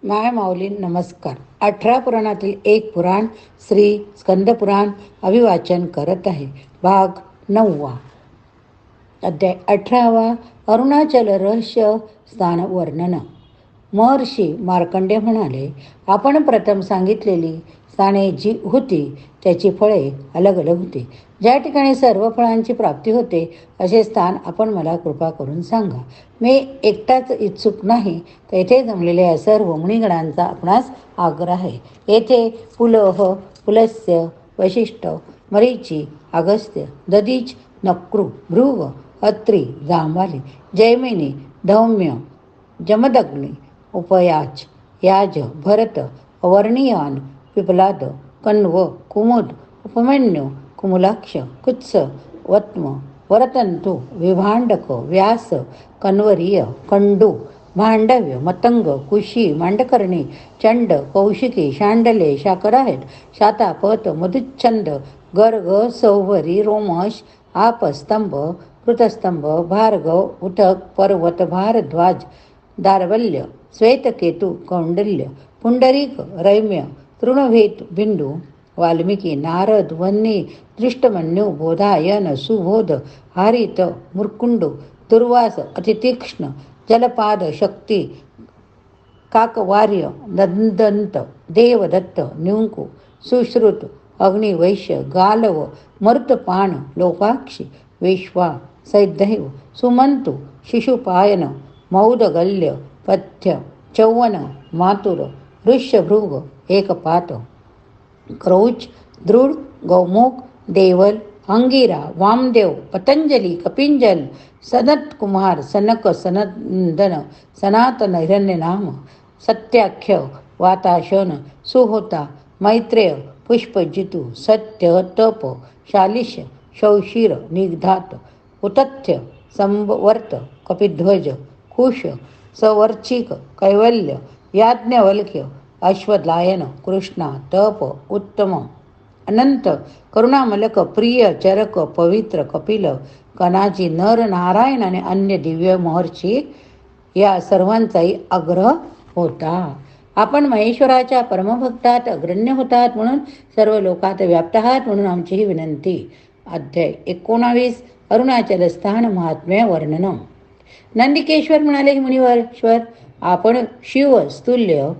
माय माऊली नमस्कार. 18 पुराणातील एक पुराण श्री स्कंदपुराण अभिवाचन करत आहे. भाग 9. अध्याय 18. अरुणाचल रहस्य स्थान वर्णन. महर्षी मार्कंडेय म्हणाले, आपण प्रथम सांगितलेली स्थाने जी होती त्याची फळे अलग अलग होती. ज्या ठिकाणी सर्व फळांची प्राप्ती होते असे स्थान आपण मला कृपा करून सांगा. मी एकटाच इच्छुक नाही, तर येथे जमलेल्या सर्व मुनिगणांचा आपणास आग्रह आहे. येथे पुलह, पुलस्त्य, वशिष्ठ, मरीची, अगस्त्य, ददीच, नक्रु, भृग, अत्री, जांबाली, जैमिनी, धौम्य, जमदग्नी, उपयाच, याज, भरत, अवर्णियान, पिपलाद, कण्व, कुमुद, उपमन्यु, कुमुलाक्ष, कुत्स, वत्म, वरतंतु, विभांडक, व्यास, कण्वरीय, कंडू, भांडव्य, मतंग, कुशी, मांडकर्णी, चंड, कौशिकी, शांडले, शाकराहेट, शातापत, मधुच्छंद, गर्ग, सौभरी, रोमश, आपस्तंभ, कृतस्तंभ, भार्गव, उठक, पर्वत, भारद्वाज, दारवल्य, श्वेतकेतू, कौंडल्य, पुंडरीक, रैम्य, तृणभेद, बिंदू, वाल्मिकी, नारद, वन्नी, दृष्टमन्यू, बोधायन, सुबोध, हारित, मुरकुंडू, दुर्वास, अतितीक्ष्ण, जलपाद, शक्ती, काकवार्य, दंदंत, देवदत्त, न्युंकू, सुश्रुत, अग्निवैश्य, गालव, मरुतपाण, लोकाक्षी, विश्वा, सैदैव, सुमंतु, शिशुपायन, मौदगल्य, पथ्य, चौवन, मातुर, ऋष्यभृग, एकपात, क्रौच, दृढ, गौमुख, देवल, अंगिरा, वामदेव, पतंजली, कपिंजल, सनत कुमार, सनक, सनंदन, सनातन, हिरण्यनाम, सत्याख्य, वाताशन, सुहोता, मैत्रेय, पुष्पजितू, सत्य, तप, शालिश, शौशिर, निघात, उतथ्य, संवर्त, कपिध्वज, कुश, सवर्चिक, कैवल्य, याज्ञवल्क्य, अश्वलायन, कृष्णा, तप, उत्तम, अनंत, करुणामलक, प्रिय, चरक, पवित्र, कपिल, कनाजी, नर, नारायण आणि अन्य दिव्य महर्षी या सर्वांचाही आग्रह होता. आपण महेश्वराच्या परमभक्तात अग्रण्य होतात म्हणून सर्व लोकात व्याप्त आहात म्हणून आमची ही विनंती. अध्याय 19. अरुणाचल स्थान महात्म्य वर्णन. नंदिकेश्वर म्हणाले, मुनिश्वर, आपण शिव स्तुल्य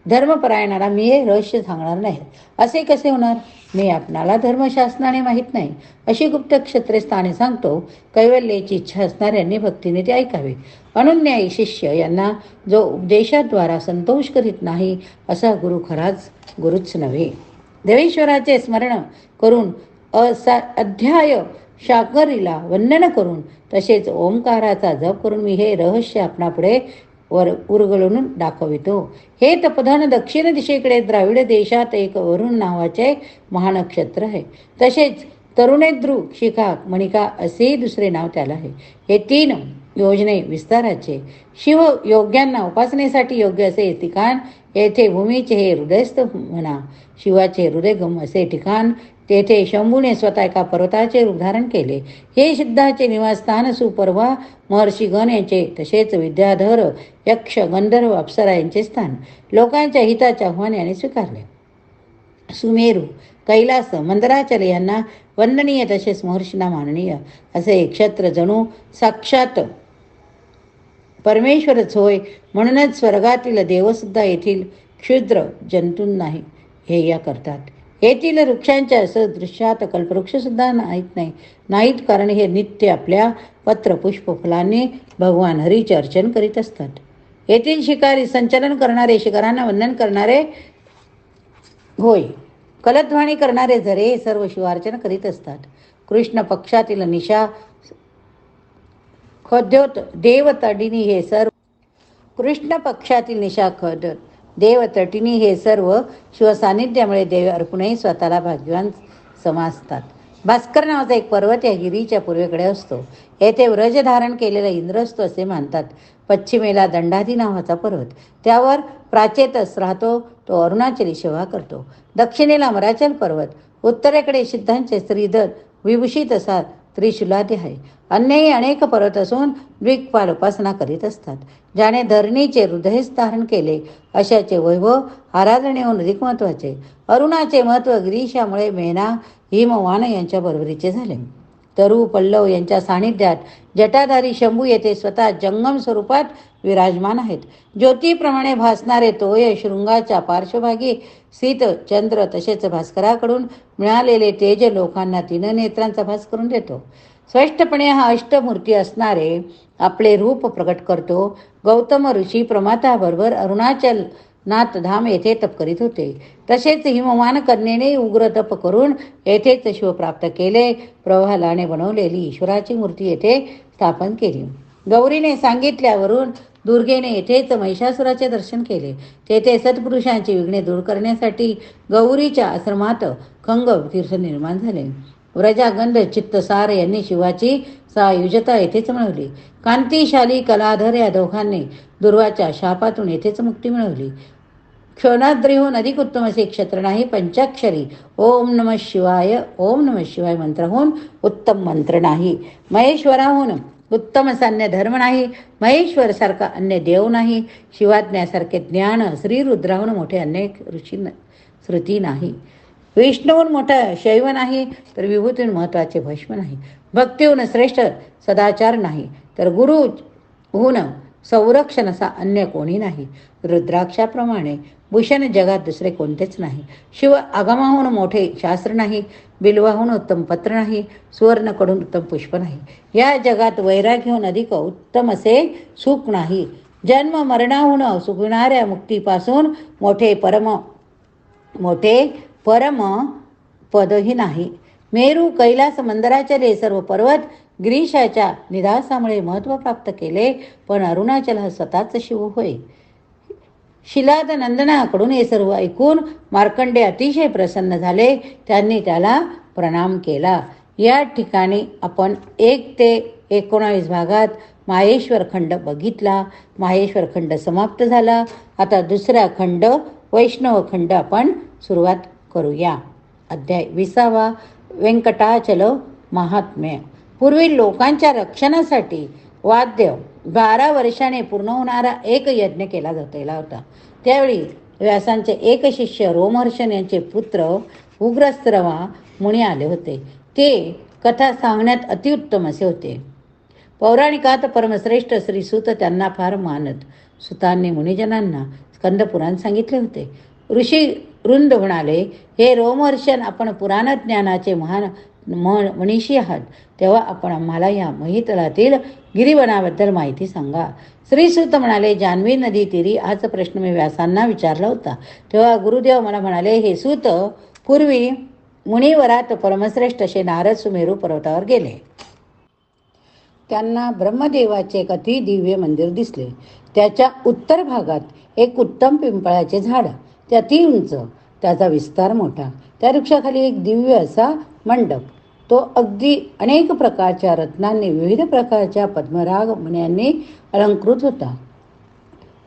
धर्मपरायणाला मी हे रहस्य सांगणार नाही. असे कसे होणार? मी आपणाला धर्मशास्त्राने माहीत नाही अशी गुप्त क्षत्रिय स्थाने सांगतो. कैवल्याची इच्छा असणाऱ्यांनी भक्तीने ते ऐकावे. अनुन्यायी शिष्य यांना जो उपदेशाद्वारा संतोष करीत नाही असा गुरु खराच गुरुच नव्हे. देवेश्वराचे स्मरण करून अध्याय शाकरीला वंदन करून तसेच ओंकाराचा जप करून मी हे रहस्य आपणापुढे उरगळून दाखवितो. हे तपधन दक्षिण दिशेकडे द्राविड देशात एक वरुण नावाचे महानक्षत्र आहे. तसेच तरुणेद्रू, शिखा, मणिका असेही दुसरे नाव त्याला आहे. हे 3 योजने विस्ताराचे शिव योग्यांना उपासनेसाठी योग्य असे ठिकाण येथे भूमीचे हे हृदयस्थ म्हणा. शिवाचे हृदयगम असे ठिकाण तेथे शंभूने स्वतः एका पर्वताचे रूप धारण केले. हे सिद्धाचे निवासस्थान सुपर्वा महर्षीगण यांचे तसेच विद्याधर, यक्ष, गंधर्व, अप्सरा यांचे स्थान लोकांच्या हिताच्या आव्हानाने स्वीकारले. सुमेरू, कैलास, मंदराचल यांना वंदनीय तसेच महर्षींना माननीय असे क्षत्र जणू साक्षात परमेश्वरच होय. म्हणूनच स्वर्गातील देवसुद्धा येथील क्षुद्र जंतूंनाही हे या करतात. येथील वृक्षांच्या सदृश्यात कल्पवृक्षसुद्धा नाहीत कारण हे नित्य आपल्या पत्र पुष्प फलांनी भगवान हरीचे अर्चन करीत असतात. येथील शिकारी संचलन करणारे, शिकारांना वंदन करणारे होय. कलध्वाणी करणारे झरे हे सर्व शिवार्चन करीत असतात. कृष्ण पक्षातील निशा खद्योत देवतटिनी हे सर्व देवतटिनी हे सर्व शिवसान्निध्यामुळे देव अर्पणही स्वतःला भाग्यवान समजतात. भास्कर नावाचा एक पर्वत या गिरीच्या पूर्वेकडे असतो. येथे व्रज धारण केलेला इंद्र असतो असे मानतात. पश्चिमेला दंडादी नावाचा पर्वत, त्यावर प्राचेतस राहतो, तो अरुणाचली सेवा करतो. दक्षिणेला मराचल पर्वत, उत्तरेकडे सिद्धांचे श्रीधर विभूषित असा त्रिशूलादी आहे. अन्यही अनेक पर्वत असून द्विकपाल उपासना करीत असतात. ज्याने धरणीचे हृदयच धारण केले अशाचे वैभव आराधनेहून अधिक महत्वाचे. अरुणाचे महत्व गिरीशामुळे मेना हिमवान यांच्या बरोबरीचे झाले. तरु पल्लव यांच्या सानिध्यात जटाधारी शंभू येथे स्वतः जंगम स्वरूपात विराजमान आहेत. ज्योतीप्रमाणे भासणारे तोय शृंगाच्या पार्श्वभागी स्थित चंद्र तसेच भास्कराकडून मिळालेले तेज लोकांना तीन नेत्रांचा भास करून देतो. स्पष्टपणे हा अष्टमूर्ती असणारे आपले रूप प्रकट करतो. गौतम ऋषी प्रमाताबरोबर अरुणाचल नाथ धाम येथे तप करीत होते. तसेच हिमवान कन्येने उग्र तप करून येथेच शिव प्राप्त केले. प्रवाहालाने बनवलेली ईश्वराची मूर्ती येथे स्थापन केली. गौरीने सांगितल्यावरून दुर्गेने येथेच महिषासुराचे दर्शन केले. तेथे सत्पुरुषांची विघ्ने दूर करण्यासाठी गौरीच्या आश्रमात खंग तीर्थ निर्माण झाले. व्रजागंध चित्तसार यांनी शिवाची सायुजता येथेच मिळवली. कांतिशाली कलाधर या दोघांनी दुर्वाच्या शापातून येथेच मुक्ती मिळवली. क्षणाद्रीहून अधिक उत्तम असे क्षत्र नाही. पंचाक्षरी ओम नमः शिवाय ओम नमः शिवाय मंत्राहून उत्तम मंत्र नाही. महेश्वराहून उत्तम सान्य धर्म नाही. महेश्वर सारखा अन्य देव नाही. शिवाज्ञासारखे ज्ञान श्रीरुद्राहून मोठे अनेक ऋषी श्रुती नाही. विष्णूहून मोठा शैव नाही, तर विभूतीहून महत्वाचे भस्म नाही. भक्तीहून श्रेष्ठ सदाचार नाही, तर गुरुहून संरक्षण असा अन्य कोणी नाही. रुद्राक्षाप्रमाणे भूषण जगात दुसरे कोणतेच नाही. शिव आगमाहून मोठे शास्त्र नाही. बिल्वाहून उत्तम पत्र नाही. सुवर्णकडून उत्तम पुष्प नाही. या जगात वैराग्याहून अधिक उत्तम असे सुख नाही. जन्म मरणाहून सुखविणाऱ्या मुक्तीपासून मोठे परम पदही नाही. मेरू कैलास मंदराचले सर्व पर्वत गिरीशाच्या निदासामुळे महत्त्व प्राप्त केले, पण अरुणाचल हा स्वतःच शिव होय. शिलाद नंदनाकडून हे सर्व ऐकून मार्कंडे अतिशय प्रसन्न झाले. त्यांनी त्याला प्रणाम केला. या ठिकाणी आपण 1 ते 19 भागात माहेश्वर खंड बघितला. माहेश्वर खंड समाप्त झाला. आता दुसरा खंड वैष्णव खंड आपण सुरुवात करूया. अध्याय 20 व्यंकटाचल महात्म्य. पूर्वी लोकांच्या रक्षणासाठी वाद्य 12 वर्षाने पूर्ण होणारा एक यज्ञ केला होता. त्यावेळी व्यासांचे एक शिष्य रोमहर्षण यांचे पुत्र उग्रस्त्रवा मुनी आले होते. ते कथा सांगण्यात अतिउत्तम असे होते. पौराणिकात परमश्रेष्ठ श्री सूत त्यांना फार मानत. सुतांनी मुनिजनांना स्कंदपुराण सांगितले होते. ऋषी वृंद म्हणाले, हे रोमहर्षण, आपण पुराण ज्ञानाचे महान मनीषी आहात, तेव्हा आपण आम्हाला या महितलातील गिरीवनाबद्दल माहिती सांगा. श्रीसूत म्हणाले, जान्हवी नदी तीरी हाच प्रश्न मी व्यासांना विचारला होता. तेव्हा गुरुदेव मला म्हणाले, हे सूत, पूर्वी मुनिवरात परमश्रेष्ठ असे नारद सुमेरू पर्वतावर गेले. त्यांना ब्रह्मदेवाचे एक अति दिव्य मंदिर दिसले. त्याच्या उत्तर भागात एक उत्तम पिंपळाचे झाड, ते अति उंच, त्याचा विस्तार मोठा. त्या वृक्षाखाली एक दिव्य असा मंडप, तो अगदी अनेक प्रकारच्या रत्नांनी, विविध प्रकारच्या पद्मराग मण्यांनी अलंकृत होता.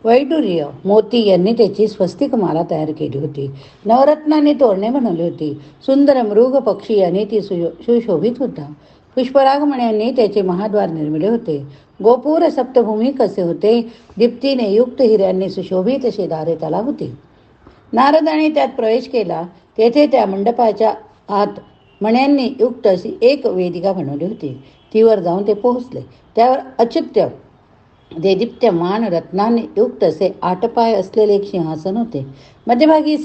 वैडूर्य मोती यांनी त्याची स्वस्तिक माला तयार केली होती. नवरत्नांनी तोरणे बनवली होती. सुंदर मृग पक्षी यांनी ती सुशोभित होता. पुष्पराग मण्यांनी त्याचे महाद्वार निर्मिले होते. गोपूर सप्तभूमी कसे होते. दीप्तीने युक्त हिऱ्यांनी सुशोभित असे दारे त्याला होती. नारदाने त्यात प्रवेश केला. तेथे त्या मंडपाच्या आत मण्यांनी युक्त अशी एक वेदिका बनवली होती. तीवर जाऊन ते पोहोचले. त्यावर अच्युत्य देदीप्यमान रत्नांनी युक्त असे 8 पाय असलेले एक सिंहासन होते. मध्यभागी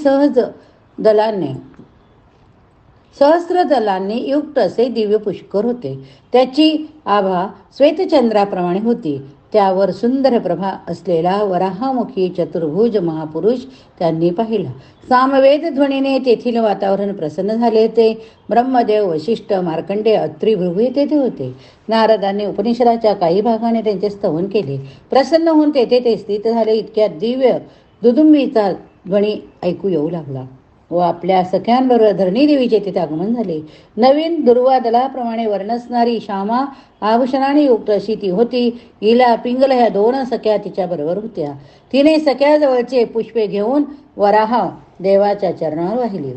सहस्र दलांनी युक्त असे दिव्य पुष्कर होते. त्याची आभा श्वेतचंद्राप्रमाणे होती. त्यावर सुंदर प्रभा असलेला वराहमुखी चतुर्भुज महापुरुष त्यांनी पाहिला. सामवेद ध्वनीने तेथील वातावरण प्रसन्न झाले होते. ब्रह्मदेव, वशिष्ठ, मार्कंडेय, अत्री, भृगू तेथे होते. नारदांनी उपनिषदाच्या काही भागाने त्यांचे स्तवन केले. प्रसन्न होऊन तेथे ते स्थित झाले. इतक्यात दिव्य दुदुंबीचा ध्वनी ऐकू येऊ लागला व आपल्या सख्यांबरोबर धरणीदेवीचे तिथे आगमन झाले. नवीन दुर्वादलाप्रमाणे वर्णसणारी श्यामा आभूषणाने युक्त अशी ती होती. हिला पिंगल ह्या 2 सख्या तिच्या बरोबर होत्या. तिने सख्याजवळचे पुष्पे घेऊन वराह देवाच्या चरणावर वाहिली.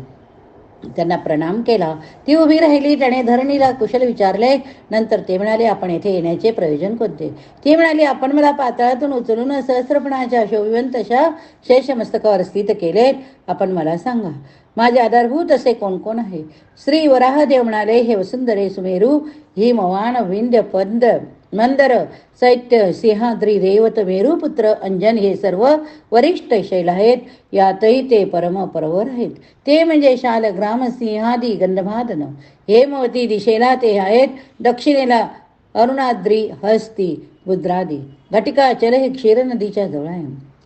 त्यांना प्रणाम केला. ती उभी राहिली. त्याने धरणीला कुशल विचारले. नंतर ते म्हणाले, आपण येथे येण्याचे प्रयोजन कोणते? ती म्हणाली, आपण मला पाताळातून उचलून सहस्रपणाच्या शोभिवंत अशा शेषमस्तकावर स्थित केले. आपण मला सांगा, माझे आधारभूत असे कोण कोण आहे? श्री वराहदेव म्हणाले, हे वसुंधरे, सुमेरू, हिमवान, विंध्य, पंद, मंदर, सैत्य, सिंहाद्री, रेवत, मेरुपुत्र, अंजन हे सर्व वरिष्ठ शैल आहेत. यातही ते परम परवर आहेत. ते म्हणजे शालग्राम, सिंहादी, गंधमादन. हेमवती दिशेला ते आहेत. दक्षिणेला अरुणाद्री, हस्ती, बुद्रादी. घटिकाचल हे क्षीर नदीच्या जवळ आहे.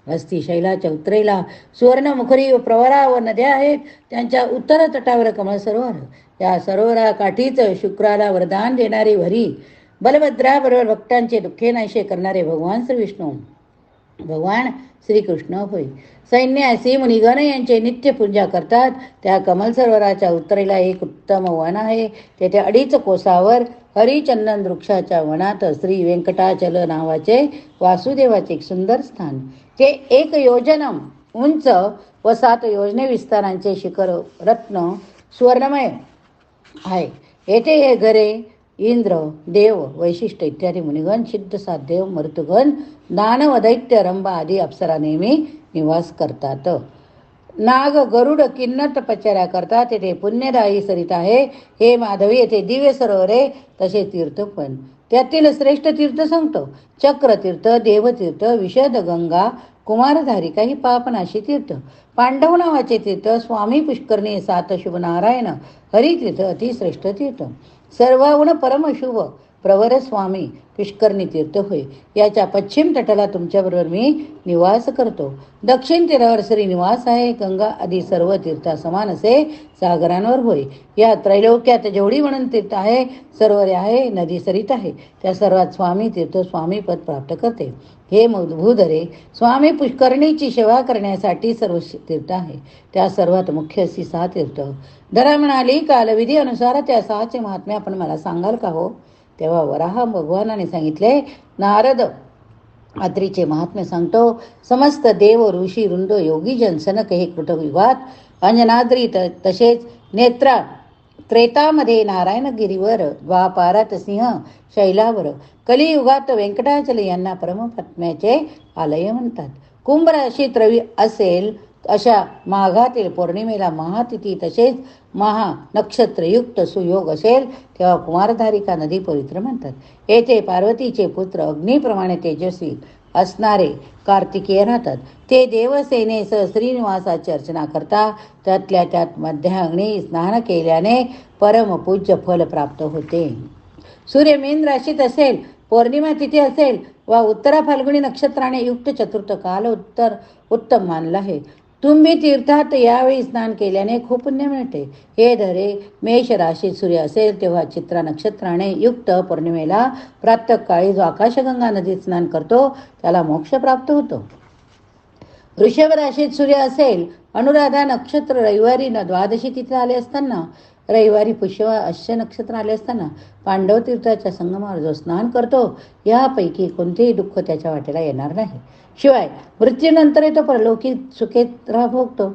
हस्ती शैलाच्या उत्तरेला सुवर्णमुखरी व प्रवरा व नद्या आहेत. त्यांच्या उत्तर तटावर कमळ सरोवर. या सरोवरा काठीच शुक्राला वरदान देणारे हरी, बलभद्राबरोबर भक्तांचे दुःखे नाहीसे करणारे भगवान श्री विष्णू, भगवान श्रीकृष्ण होय. सैन्यासी मुनिगण यांचे नित्य पूजा करतात. त्या कमल सरोवराच्या उत्तरेला एक उत्तम वन आहे. तेथे 2.5 कोसावर हरिचंदन वृक्षाच्या वनात श्री व्यंकटाचल नावाचे वासुदेवाचे एक सुंदर स्थान. ते 1 योजन उंच व 7 योजने विस्तारांचे शिखर रत्न सुवर्णमय आहे. येथे हे घरे इंद्र, देव, वैशिष्ट्य इत्यादी मुनिगण, सिद्ध साध्य, मरुतगण, दानव, दैत्य, रंभा आदी अप्सरा नेहमी निवास करतात. नाग, गरुड, किन्नर तपश्चर्या करतात. येथे पुण्यदायी सरित आहे. हे माधवी, येथे दिव्य सरोवरे तसे तीर्थ पण. त्यातील श्रेष्ठ तीर्थ सांगतो. चक्रतीर्थ, देवतीर्थ, विशद गंगा, कुमारधारिका ही पापनाशी तीर्थ, पांडव नावाचे तीर्थ, स्वामी पुष्करणी, 7 शुभ नारायण, हरितीर्थ अतिश्रेष्ठ तीर्थ, सर्वाहून परमशुभ प्रवर स्वामी पुष्करणी तीर्थ होय. याच्या पश्चिम तटाला तुमच्याबरोबर मी निवास करतो. दक्षिण तीरावर श्रीनिवास आहे. गंगा आदी सर्व तीर्था समान असे सागरांवर होय. या त्रैलोक्यात जेवढी म्हणून तीर्थ आहे, सरोवरे आहे, नदी सरित आहे, त्या सर्वात स्वामी तीर्थ स्वामी पद प्राप्त करते. हे भूधरे, स्वामी पुष्करणीची सेवा करण्यासाठी सर्व तीर्थ आहे. त्या सर्वात मुख्य अशी 6 तीर्थ. धरा म्हणाली, कालविधी अनुसार त्या 6चे महात्म्य आपण मला सांगाल का हो? तेव्हा वराह भगवानाने सांगितले, नारद आत्रीचे महात्म्य सांगतो. समस्त देव, ऋषी, रुंड, योगीजन, सनक हे कृतयुगात अंजनाद्री, तसेच नेत्रा त्रेतामध्ये नारायणगिरीवर, द्वापारात सिंह शैलावर, कलियुगात व्यंकटाचल यांना परमपत्म्याचे आलय म्हणतात. कुंभ राशीत रवी असेल अशा माघातील पौर्णिमेला महातिथी तसेच महा नक्षत्रयुक्त सुयोग असेल तेव्हा कुमारधारिका नदी पवित्र म्हणतात. येथे पार्वतीचे पुत्र अग्नीप्रमाणे तेजस्वी असणारे कार्तिकेय राहतात. ते देवसेनेसह श्रीनिवासाची अर्चना करता. त्यातल्या त्यात मध्याग्नी स्नान केल्याने परमपूज्य फल प्राप्त होते. सूर्य मीन राशीत असेल, पौर्णिमा तिथी असेल वा उत्तरा फाल्गुनी नक्षत्राने युक्त चतुर्थ काल उत्तम मानला आहे. तुम्ही तीर्थात यावेळी स्नान केल्याने खूप पुण्य मिळते. हे धरे, मेष राशीत सूर्य असेल तेव्हा चित्रा नक्षत्राने युक्त पौर्णिमेला प्रातःकाळी जो आकाशगंगा नदीत स्नान करतो त्याला मोक्ष प्राप्त होतो. वृषभ राशीत सूर्य असेल, अनुराधा नक्षत्र रविवारी द्वादशी तिथी आले असताना, रविवारी पुष्य अश्य नक्षत्र आले असताना पांडव तीर्थाच्या संगमावर जो स्नान करतो यापैकी कोणतेही दुःख त्याच्या वाटेला येणार नाही. शिवाय मृत्यूनंतर तो परलौकिक सुखेत भोगतो.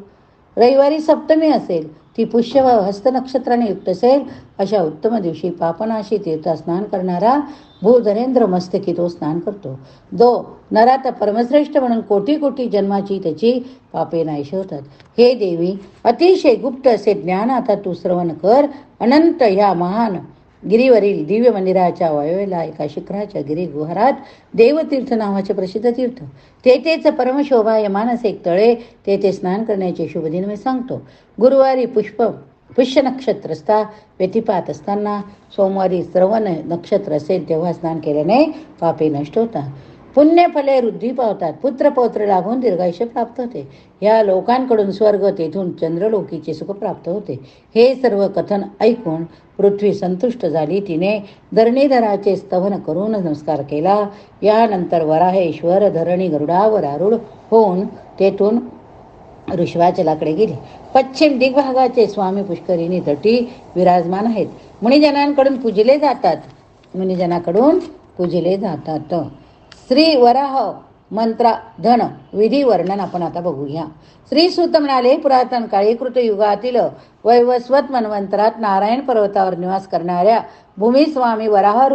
रविवारी सप्तमी असेल, ती पुष्य व हस्त नक्षत्राने युक्त असेल अशा उत्तम दिवशी पापनाशी तीर्थ स्नान करणारा भूधरेंद्र मस्तकी तो स्नान करतो. जो नरात परमश्रेष्ठ म्हणून कोटी कोटी जन्माची त्याची पापे नाहीशी होतात. हे देवी, अतिशय गुप्त असे ज्ञान आता तू श्रवण कर. अनंत ह्या महान गिरीवरील दिव्य मंदिराच्या वायव्येला एका शिखराच्या गिरीगुहारात देवतीर्थ नावाचे प्रसिद्ध तीर्थ, तेथेच परमशोभायमान असे एक तळे, तेथे स्नान करण्याचे शुभदिन मी सांगतो. गुरुवारी पुष्य नक्षत्रस्था व्यतिपात असताना, सोमवारी श्रवण नक्षत्र असेल तेव्हा स्नान केल्याने पापे नष्ट होतात, पुण्यफले वृद्धी पावतात, पुत्र पौत्र लाभून दीर्घायुष्य प्राप्त होते. या लोकांकडून स्वर्ग, तेथून चंद्रलोकीचे सुख प्राप्त होते. हे सर्व कथन ऐकून पृथ्वी संतुष्ट झाली. तिने धरणीधराचे स्तवन करून नमस्कार केला. यानंतर वराहेश्वर धरणी गरुडावर आरूढ होऊन तेथून ऋषवाचलाकडे गेले. पश्चिम दिग्भागाचे स्वामी पुष्करिणी तटी विराजमान आहेत. मुनिजनांकडून पूजले जातात. श्री वराह मंत्रा धन विधी वर्णन आपण आता बघूया. श्री सूत म्हणाले, पुरातन काळी कृतयुगातील वैवस्वत मन्वंतरात नारायण पर्वतावर निवास करणाऱ्या भूमिस्वामी वराह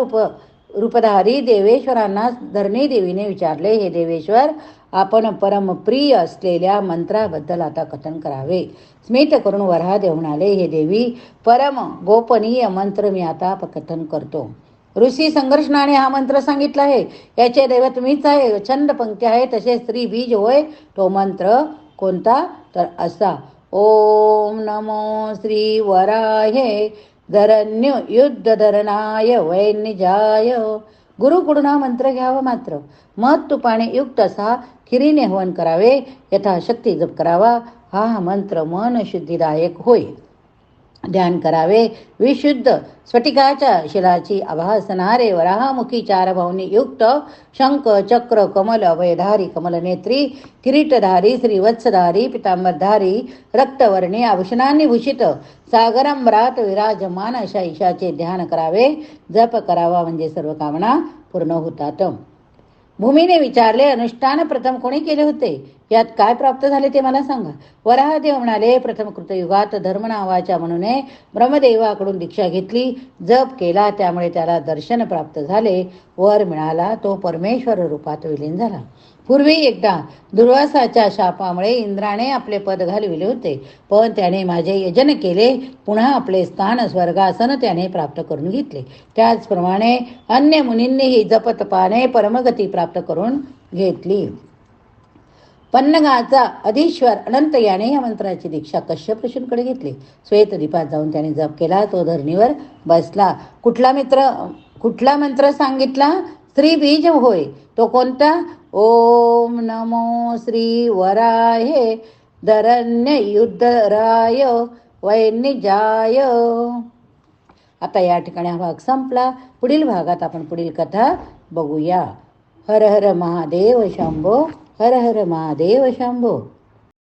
रूपधारी देवेश्वरांना धरणी देवीने विचारले, हे देवेश्वर, आपण परमप्रिय असलेल्या मंत्राबद्दल आता कथन करावे. स्मित करून वराहदेव म्हणाले, हे देवी, परम गोपनीय मंत्र मी आता कथन करतो. ऋषी संघर्षणाने हा मंत्र सांगितला आहे. याचे दैवत मीच आहे. छंद पंक्ती आहे, तसे स्त्री बीज होय. तो मंत्र कोणता? तर असा, ओम नमो श्री वराहे धरण्य युद्ध धरणाय वैनिजाय. गुरुकडून हा मंत्र घ्यावा मात्र. मग तुपाने युक्त असा खिरीने हवन करावे. यथाशक्ती जप करावा. हा मंत्र मन शुद्धीदायक होय. ध्यान करावे. विशुद्ध स्फटिकाच्या शिलाची आभा असणारे वराहमुखी चार भावनी युक्त शंख चक्र कमल अभयधारी कमलनेत्री किरीटधारी श्रीवत्सधारी पितांबरधारी रक्तवर्णी आभूषणांनी भूषित सागरांबरात विराजमान अशा ईशाचे ध्यान करावे. जप करावा म्हणजे सर्व कामना पूर्ण होतात. भूमीने विचारले, अनुष्ठान प्रथम कोणी केले होते? यात काय प्राप्त झाले ते मला सांगा. वराहदेव म्हणाले, प्रथम कृतयुगात धर्म नावाच्या म्हणूने ब्रह्मदेवाकडून दीक्षा घेतली, जप केला, त्यामुळे त्याला दर्शन प्राप्त झाले, वर मिळाला, तो परमेश्वर रूपात विलीन झाला. पूर्वी एकदा दुर्वासाच्या शापामुळे इंद्राने आपले पद घालविले होते, पण त्याने माझे यजन केले, पुन्हा आपले स्थान स्वर्गासन त्याने प्राप्त करून घेतले. त्याचप्रमाणे अन्य मुनींनीही जपतपाने परमगती प्राप्त करून घेतली. पन्नगाचा अधीश्वर अनंत याने या मंत्राची दीक्षा कश्यप ऋषींकडे घेतली. श्वेतद्वीपात जाऊन त्याने जप केला, तो धरणीवर बसला. कुठला मंत्र सांगितला? स्त्री बीज होय. तो कोणता? ओम नमो श्री वराहे धरण्य युद्धराय वैनिजाय. आता या ठिकाणी हा भाग संपला. पुढील भागात आपण पुढील कथा बघूया. हर हर महादेव शंभो. हर हर महादेव शंभो.